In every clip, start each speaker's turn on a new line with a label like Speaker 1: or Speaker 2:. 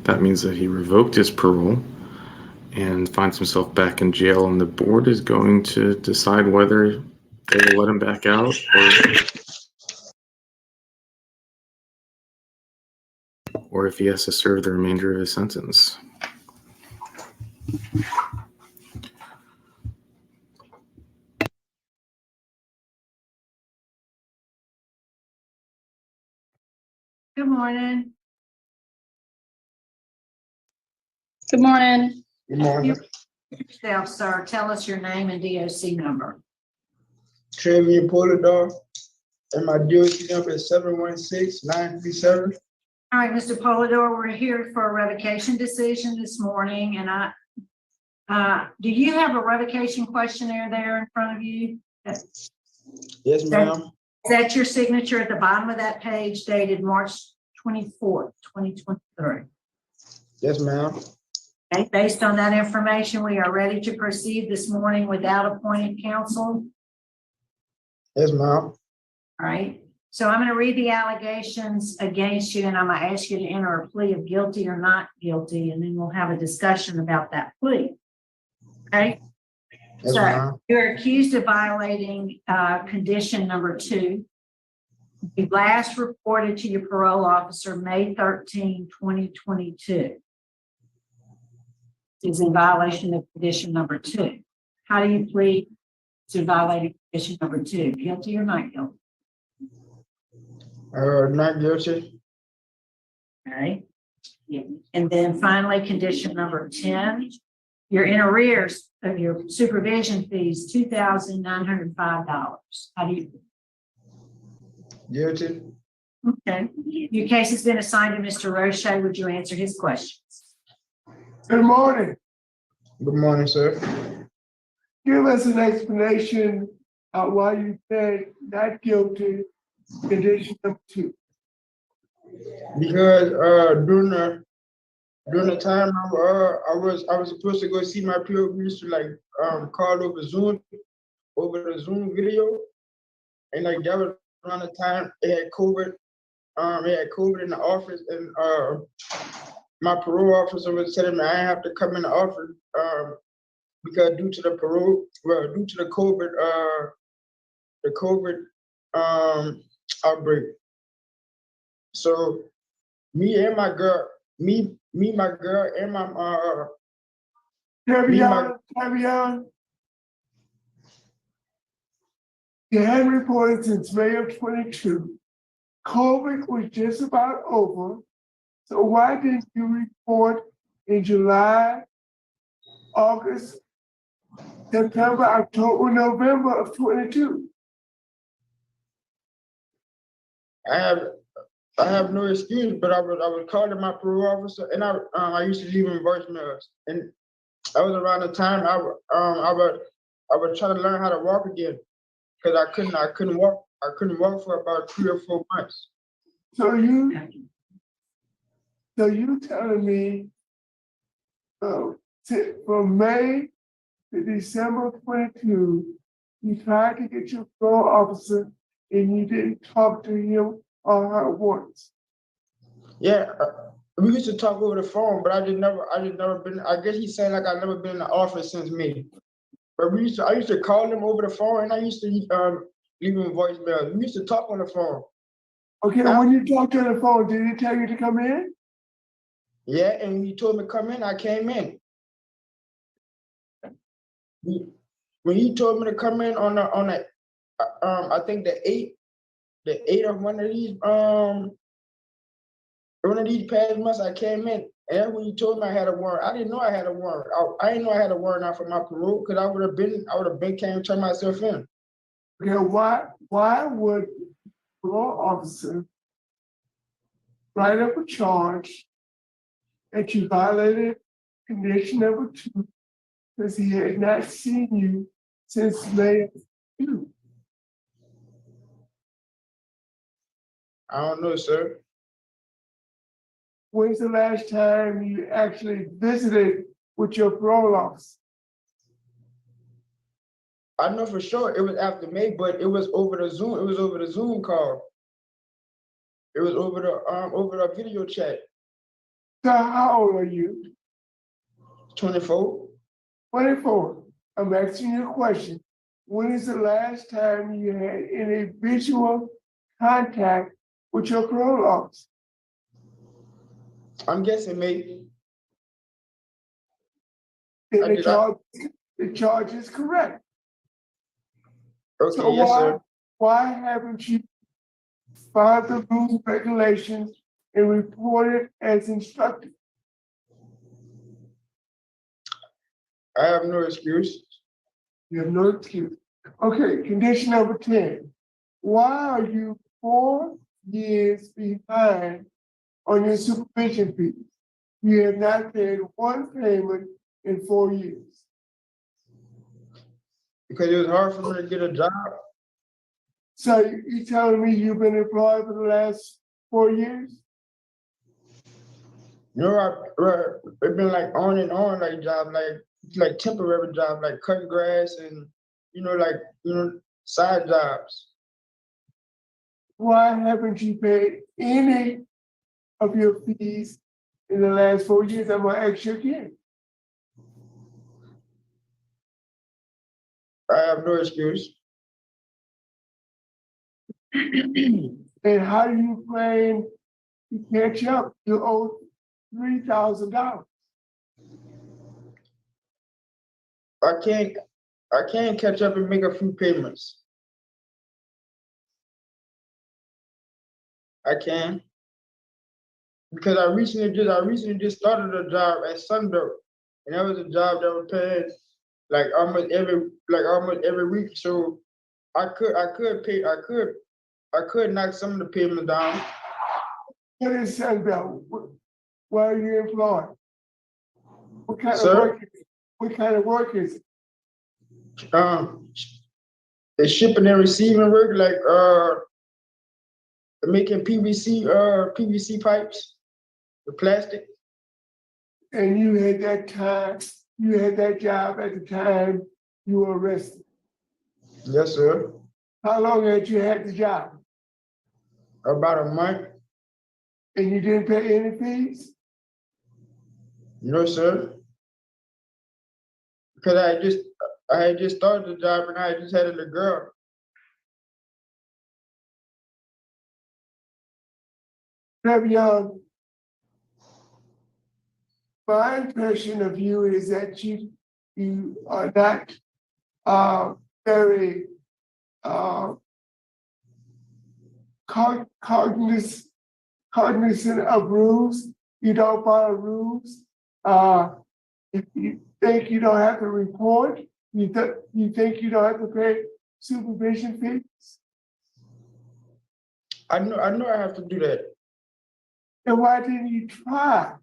Speaker 1: That means that he revoked his parole and finds himself back in jail, and the board is going to decide whether they will let him back out or if he has to serve the remainder of his sentence.
Speaker 2: Good morning.
Speaker 3: Good morning.
Speaker 4: Good morning.
Speaker 2: Yourself, sir. Tell us your name and DOC number.
Speaker 4: Trevion Pollidore, and my DOC number is 716-937.
Speaker 2: All right, Mr. Pollidore, we're here for a revocation decision this morning, and do you have a revocation questionnaire there in front of you?
Speaker 4: Yes, ma'am.
Speaker 2: Is that your signature at the bottom of that page dated March 24th, 2023?
Speaker 4: Yes, ma'am.
Speaker 2: Okay, based on that information, we are ready to proceed this morning without appointed counsel.
Speaker 4: Yes, ma'am.
Speaker 2: All right. So I'm going to read the allegations against you, and I'm going to ask you to enter a plea of guilty or not guilty, and then we'll have a discussion about that plea. Okay.
Speaker 4: Yes,
Speaker 2: So
Speaker 4: ma'am.
Speaker 2: you're accused of violating condition number 2. You last reported to your parole officer May 13, 2022. Is in violation of condition number 2. How do you plead to violating condition number 2? Guilty or not guilty?
Speaker 4: Not guilty.
Speaker 2: All right. Yeah. And then finally, condition number 10. You're in arrears of your supervision fees, $2,905. How do you?
Speaker 4: Guilty.
Speaker 2: Okay. Your case has been assigned to Mr. Roche. Would you answer his questions?
Speaker 5: Good morning.
Speaker 4: Good morning, sir.
Speaker 5: Give us an explanation of why you said not guilty, condition number 2.
Speaker 4: Because during the time I was supposed to go see my PO, we used to like call over the Zoom video, and like that was around the time it had COVID. It had COVID in the office, and my parole officer was telling me I didn't have to come in the office because due to the COVID outbreak. So my girl, and my
Speaker 5: Trevion, you hadn't reported since May of 22. COVID was just about over. So why didn't you report in July, August, September, October, November of 22?
Speaker 4: I have no excuse, but I was calling my parole officer, and I used to leave him voicemails, and that was around the time I was trying to learn how to walk again, because I couldn't walk for about 3 or 4 months.
Speaker 5: So you telling me from May to December 22, you tried to get your parole officer and you didn't talk to him or her once?
Speaker 4: Yeah, we used to talk over the phone, but I just never been. I guess he's saying like I've never been in the office since May. But I used to call him over the phone, and I used to leave him voicemails. We used to talk on the phone.
Speaker 5: Okay, when you talked on the phone, did he tell you to come in?
Speaker 4: Yeah, and when he told me to come in, I came in. When he told me to come in on the I think the 8 of one of these past months, I came in, and that's when he told me I had a warrant. I didn't know I had a warrant. I didn't know I had a warrant out for my parole, because I would have been came and turned myself in.
Speaker 5: Okay, why would the parole officer write up a charge that you violated condition number 2 because he had not seen you since May 2?
Speaker 4: I don't know, sir.
Speaker 5: When's the last time you actually visited with your parole officer?
Speaker 4: I know for sure it was after May, but it was over the Zoom. It was over the Zoom call. It was over the video chat.
Speaker 5: So how old are you?
Speaker 4: 24.
Speaker 5: 24. I'm asking you a question. When is the last time you had any visual contact with your parole officer?
Speaker 4: I'm guessing maybe.
Speaker 5: Then
Speaker 4: I
Speaker 5: the
Speaker 4: did-
Speaker 5: charge is correct.
Speaker 4: Okay,
Speaker 5: So
Speaker 4: yes, sir.
Speaker 5: why haven't you followed the rules and regulations and reported as instructed?
Speaker 4: I have no excuse.
Speaker 5: You have no excuse. Okay, condition number 10. Why are you 4 years behind on your supervision fees? You have not paid one payment in 4 years.
Speaker 4: Because it was hard for me to get a job.
Speaker 5: So you telling me you've been employed for the last 4 years?
Speaker 4: You know, it's been like on and on, like job, like temporary job, like cutting grass and, side jobs.
Speaker 5: Why haven't you paid any of your fees in the last 4 years? I'm gonna ask you again.
Speaker 4: I have no excuse.
Speaker 5: And how do you plan to catch up? You owe $3,000.
Speaker 4: I can't catch up and make a few payments. I can. Because I recently just started a job at Sunbelt. And that was a job that was paying like almost every week. So I could knock some of the payments down.
Speaker 5: What is Sunbelt? Where are you employed? What kind
Speaker 4: Sir?
Speaker 5: of work is it? What kind of work is it?
Speaker 4: It's shipping and receiving work, like making PVC pipes, the plastic.
Speaker 5: And you had that job at the time you were arrested.
Speaker 4: Yes, sir.
Speaker 5: How long had you had the job?
Speaker 4: About a month.
Speaker 5: And you didn't pay any fees?
Speaker 4: No, sir. Because I had just started the job and I had just had a girl.
Speaker 5: Trevion, my impression of you is that you are not very cognizant of rules. You don't follow rules. If you think you don't have to report, you think you don't have to pay supervision fees.
Speaker 4: I know I have to do that.
Speaker 5: And why didn't you try?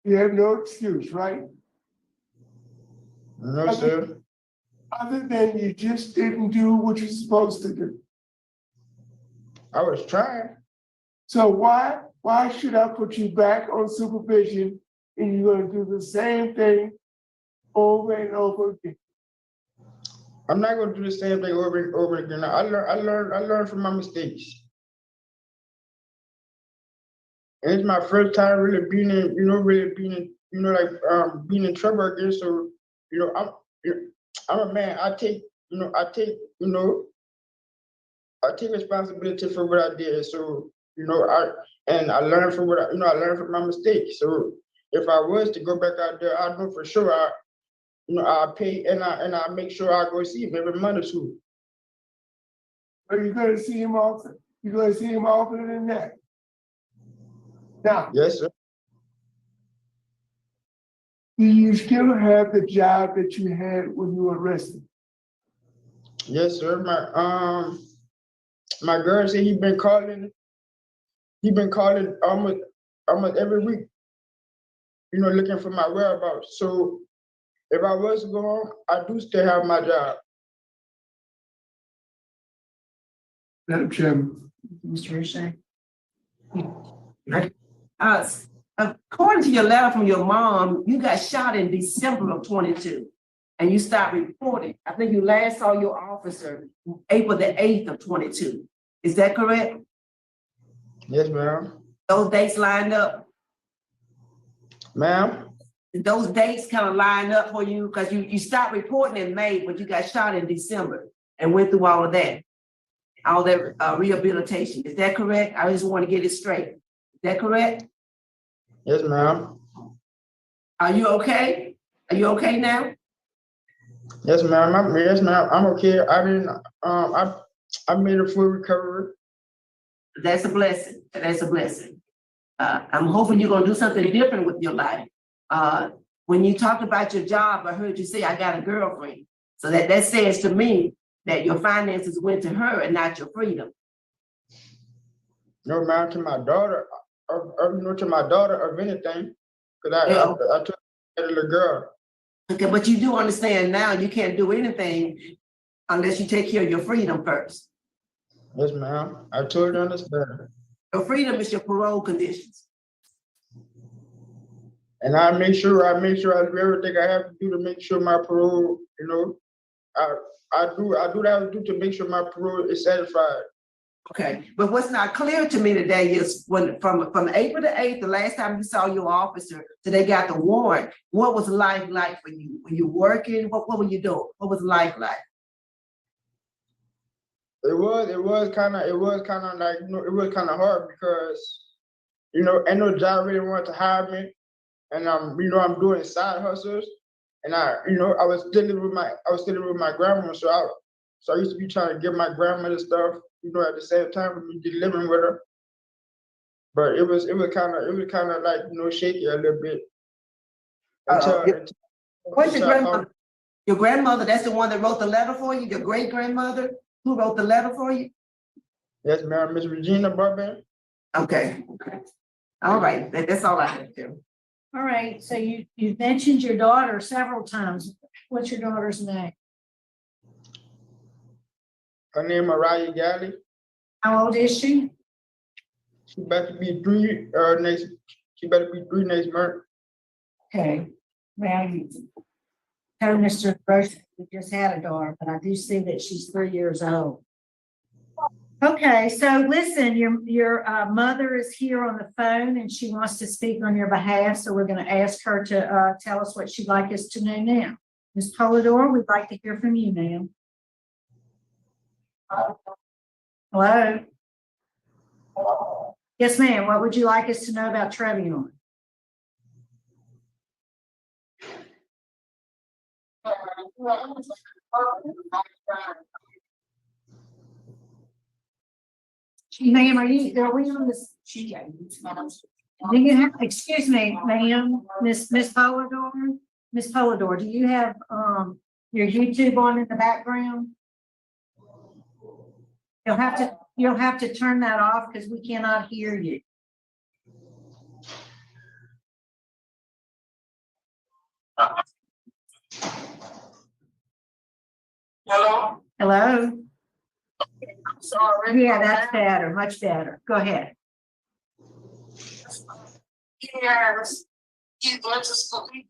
Speaker 5: You have no excuse, right?
Speaker 4: No, sir.
Speaker 5: Other than you just didn't do what you're supposed to do.
Speaker 4: I was trying.
Speaker 5: So why should I put you back on supervision and you're gonna do the same thing over and over again?
Speaker 4: I'm not gonna do the same thing over and over again. I learned from my mistakes. And it's my first time really being in trouble again. So, I'm a man. I take responsibility for what I did. So, I learned from I learned from my mistakes. So if I was to go back out there, I know for sure I pay and I make sure I go see him every month or two.
Speaker 5: Are you gonna see him often? You're gonna see him oftener than that? Now,
Speaker 4: Yes, sir.
Speaker 5: do you still have the job that you had when you were arrested?
Speaker 4: Yes, sir. My girl said he been calling almost every week, looking for my whereabouts. So if I was to go home, I do still have my job.
Speaker 5: Madam Chairman.
Speaker 2: Mr. Rushay.
Speaker 6: According to your letter from your mom, you got shot in December of 22. and you stopped reporting. I think you last saw your officer April the 8th of 22. Is that correct?
Speaker 4: Yes, ma'am.
Speaker 6: Those dates lined up?
Speaker 4: Ma'am?
Speaker 6: Those dates kind of line up for you because you stopped reporting in May, but you got shot in December and went through all of that, rehabilitation. Is that correct? I just want to get it straight. Is that correct?
Speaker 4: Yes, ma'am.
Speaker 6: Are you okay? Are you okay now?
Speaker 4: Yes, ma'am. Yes, ma'am. I'm okay. I mean, I made a full recovery.
Speaker 6: That's a blessing. That's a blessing. I'm hoping you're gonna do something different with your life. When you talked about your job, I heard you say, I got a girlfriend. So that says to me that your finances went to her and not your freedom.
Speaker 4: No, ma'am, to my daughter, to my daughter of anything, because I took a little girl.
Speaker 6: Okay, but you do understand now you can't do anything unless you take care of your freedom first.
Speaker 4: Yes, ma'am. I totally understand.
Speaker 6: Your freedom is your parole conditions.
Speaker 4: And I make sure I do everything I have to do to make sure my parole, I do what I have to do to make sure my parole is satisfied.
Speaker 6: Okay, but what's not clear to me today is when from April the 8th, the last time you saw your officer, till they got the warrant, what was life like for you? Were you working? What were you doing? What was life like?
Speaker 4: It was kind of like, it was kind of hard because, ain't no job really wanted to hire me. And I'm doing side hustles. And I was still living with my grandma. So I used to be trying to give my grandmother stuff, at the same time with me living with her. But it was kind of like, shaky a little bit.
Speaker 6: What's your grandmother? Your grandmother, that's the one that wrote the letter for you? Your great grandmother who wrote the letter for you?
Speaker 4: Yes, ma'am, Miss Regina Burbank.
Speaker 6: Okay. All right, that's all I have to do.
Speaker 2: All right, so you've mentioned your daughter several times. What's your daughter's name?
Speaker 4: Her name Mariah Galley.
Speaker 2: How old is she?
Speaker 4: She about to be three next month.
Speaker 2: Okay, well, you told Mr. Gross we just had a daughter, but I do see that she's 3 years old. Okay, so listen, your mother is here on the phone and she wants to speak on your behalf. So we're going to ask her to tell us what she'd like us to know now. Ms. Pollidore, we'd like to hear from you, ma'am. Hello? Yes, ma'am. What would you like us to know about Trevion? Ma'am, are we on this? Do you have, excuse me, ma'am, Miss Pollidore? Miss Pollidore, do you have your YouTube on in the background? You'll have to turn that off because we cannot hear you.
Speaker 7: Hello?
Speaker 2: Hello?
Speaker 7: I'm sorry.
Speaker 2: Yeah, that's better, much better. Go ahead.
Speaker 7: Yes. He went to school. He's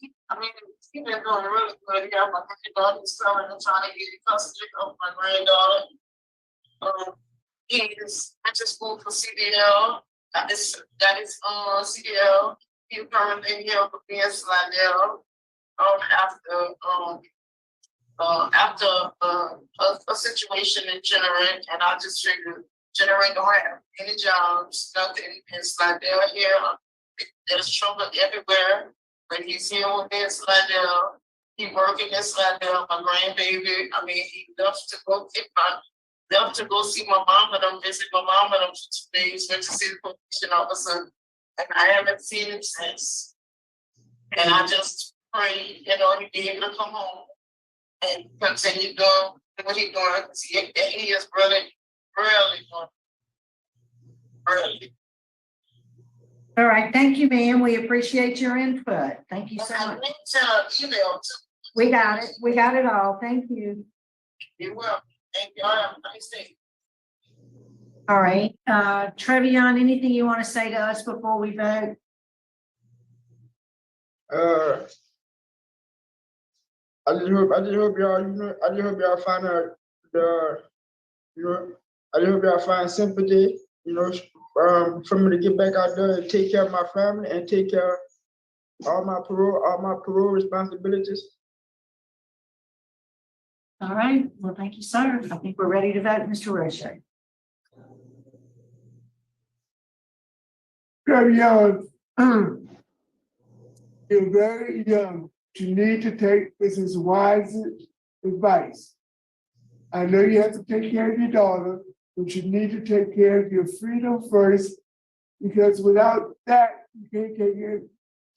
Speaker 7: been doing really good. He got my granddaughter selling and trying to get custody of my granddaughter. He went to school for CDL. That is CDL. He currently here for being Slidell. After a situation in Generate, and I just figured Generate don't have any jobs, nothing in Slidell here. There's trouble everywhere, but he's here with me in Slidell. He working in Slidell, my grandbaby. He loves to go see my mom and I'm visit my mom and I'm 2 days, went to see the probation officer, and I haven't seen him since. And I just pray, he'd be able to come home and continue doing what he's doing. He is really doing. Really.
Speaker 2: All right, thank you, ma'am. We appreciate your input. Thank you so much. We got it. We got it all. Thank you.
Speaker 7: You're welcome. Thank you. Have a nice day.
Speaker 2: All right, Trevion, anything you want to say to us before we vote?
Speaker 4: I just hope y'all, I just hope y'all find out the, I just hope y'all find sympathy, for me to get back out there and take care of my family and take care of all my parole responsibilities.
Speaker 2: All right, well, thank you, sir. I think we're ready to vote, Mr. Roche.
Speaker 5: Trevion, you're very young. You need to take Mrs. Wise's advice. I know you have to take care of your daughter, but you need to take care of your freedom first, because without that, you can't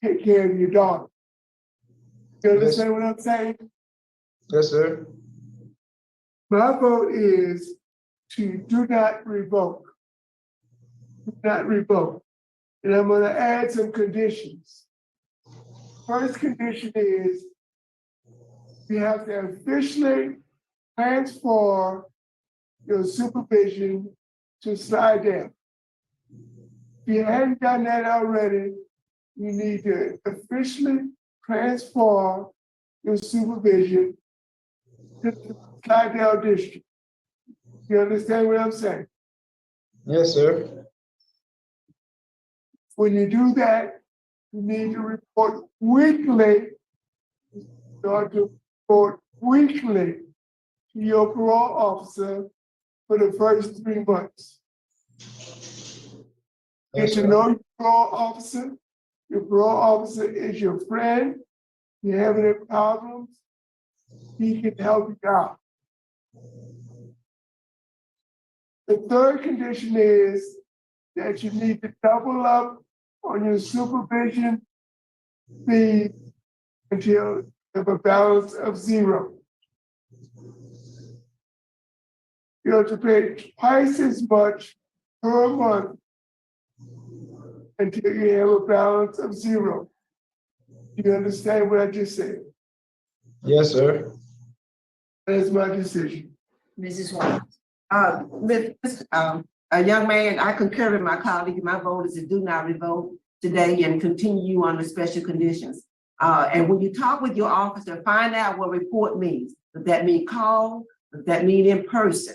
Speaker 5: take care of your daughter. You understand what I'm saying?
Speaker 4: Yes, sir.
Speaker 5: My vote is to do not revoke. Do not revoke. And I'm gonna add some conditions. First condition is you have to officially transfer your supervision to Slidell. If you hadn't done that already, you need to officially transfer your supervision to the Slidell district. You understand what I'm saying?
Speaker 4: Yes, sir.
Speaker 5: When you do that, you need to report weekly. You ought to report weekly to your parole officer for the first 3 months. Get
Speaker 4: Yes,
Speaker 5: to
Speaker 4: sir.
Speaker 5: know your parole officer. Your parole officer is your friend. You have any problems, he can help you out. The third condition is that you need to double up on your supervision fee until you have a balance of 0. You have to pay twice as much per month until you have a balance of 0. Do you understand what I just said?
Speaker 4: Yes, sir.
Speaker 5: That's my decision.
Speaker 2: Mrs. White.
Speaker 6: A young man, I concur with my colleague. My vote is to do not revoke today and continue under special conditions. And when you talk with your officer, find out what report means. Does that mean call? Does that mean in person?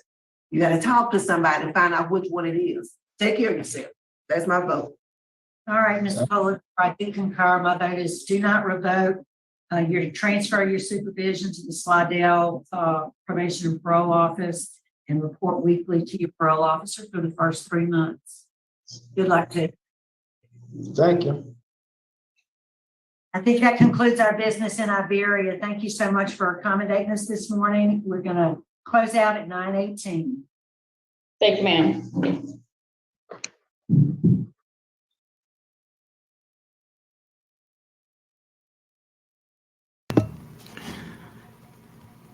Speaker 6: You got to talk to somebody and find out which one it is. Take care of yourself. That's my vote.
Speaker 2: All right, Mr. Pollidore, I do concur. My vote is do not revoke. You're to transfer your supervision to the Slidell Probation and Parole Office and report weekly to your parole officer for the first 3 months. Good luck to you.
Speaker 4: Thank you.
Speaker 2: I think that concludes our business in Iberia. Thank you so much for accommodating us this morning. We're going to close out at 9:18.
Speaker 3: Thank you, ma'am.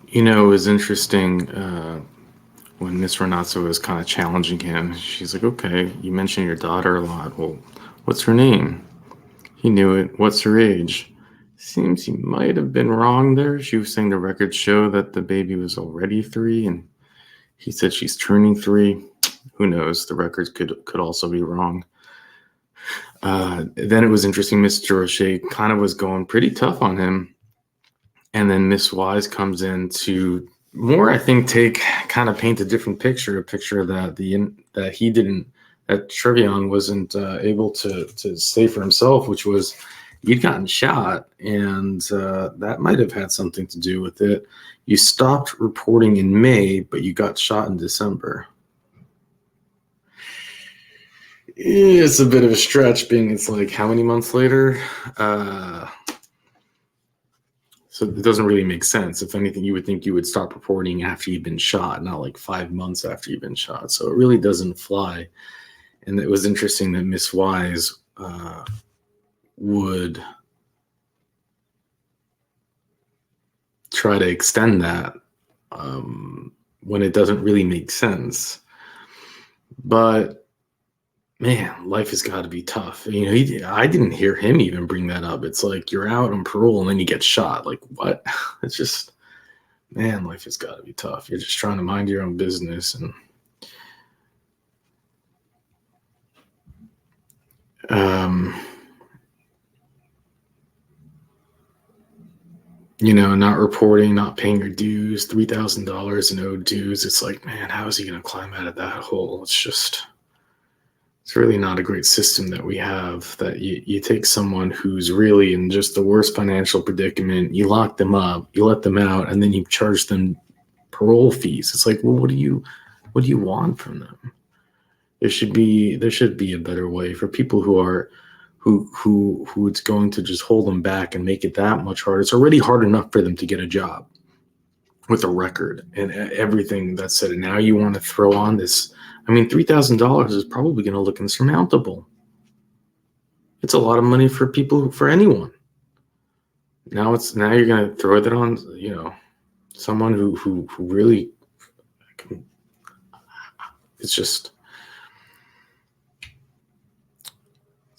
Speaker 1: You know, it was interesting when Miss Renazzo was kind of challenging him. She's like, okay, you mentioned your daughter a lot. Well, what's her name? He knew it. What's her age? Seems he might have been wrong there. She was saying the records show that the baby was already 3, and he said she's turning 3. Who knows? The records could also be wrong. Then it was interesting. Mr. Roche kind of was going pretty tough on him. And then Miss Wise comes in to more, I think, kind of paint a different picture, a picture that that Trevion wasn't able to say for himself, which was you'd gotten shot, and that might have had something to do with it. You stopped reporting in May, but you got shot in December. It's a bit of a stretch, being it's like how many months later? So it doesn't really make sense. If anything, you would think you would stop reporting after you've been shot, not like 5 months after you've been shot. So it really doesn't fly. And it was interesting that Miss Wise would try to extend that when it doesn't really make sense. But man, life has got to be tough. You know, I didn't hear him even bring that up. It's like you're out on parole and then you get shot. Like what? It's just, man, life has got to be tough. You're just trying to mind your own business, and you know, not reporting, not paying your dues, $3,000 in owed dues. It's like, man, how is he going to climb out of that hole? It's really not a great system that we have, that you take someone who's really in just the worst financial predicament, you lock them up, you let them out, and then you charge them parole fees. It's like, well, what do you want from them? There should be a better way for people who it's going to just hold them back and make it that much harder. It's already hard enough for them to get a job with a record and everything that's said. And now you want to throw on this. I mean, $3,000 is probably going to look insurmountable. It's a lot of money for anyone. Now you're going to throw that on, you know, someone who really, it's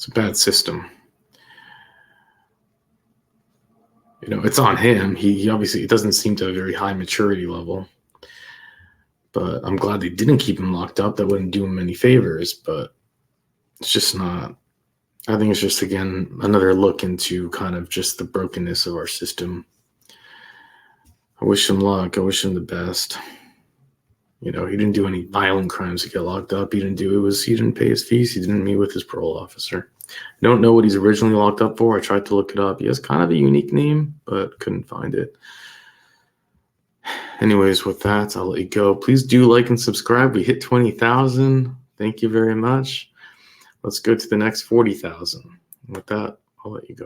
Speaker 1: a bad system. You know, it's on him. He obviously, it doesn't seem to have a very high maturity level. But I'm glad they didn't keep him locked up. That wouldn't do him any favors. But it's just not. I think it's just, again, another look into kind of just the brokenness of our system. I wish him luck. I wish him the best. You know, he didn't do any violent crimes to get locked up. He didn't pay his fees. He didn't meet with his parole officer. I don't know what he's originally locked up for. I tried to look it up. He has kind of a unique name, but couldn't find it. Anyways, with that, I'll let you go. Please do like and subscribe. We hit 20,000. Thank you very much. Let's go to the next 40,000. With that, I'll let you go.